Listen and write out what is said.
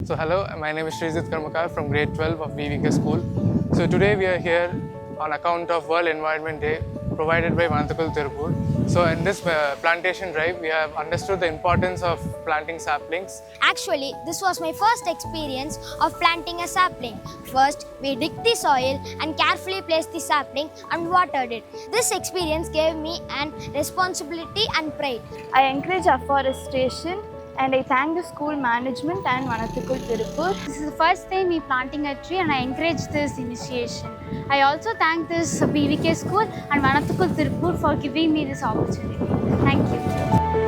So hello, my name is Srijit Karmakar from grade 12 of VVK School. So today we are here on account of World Environment Day provided by Vanathukkul Tirupur. So in this plantation drive, we have understood the importance of planting saplings. Actually, this was my first experience of planting a sapling. First, we digged the soil and carefully placed the sapling and watered it. This experience gave me an responsibility and pride. I encourage afforestation and I thank the school management and Vanathukkul Tirupur. This is the first time me planting a tree and I encourage this initiation. I also thank this BVK school and Vanathukkul Tirupur for giving me this opportunity. Thank you.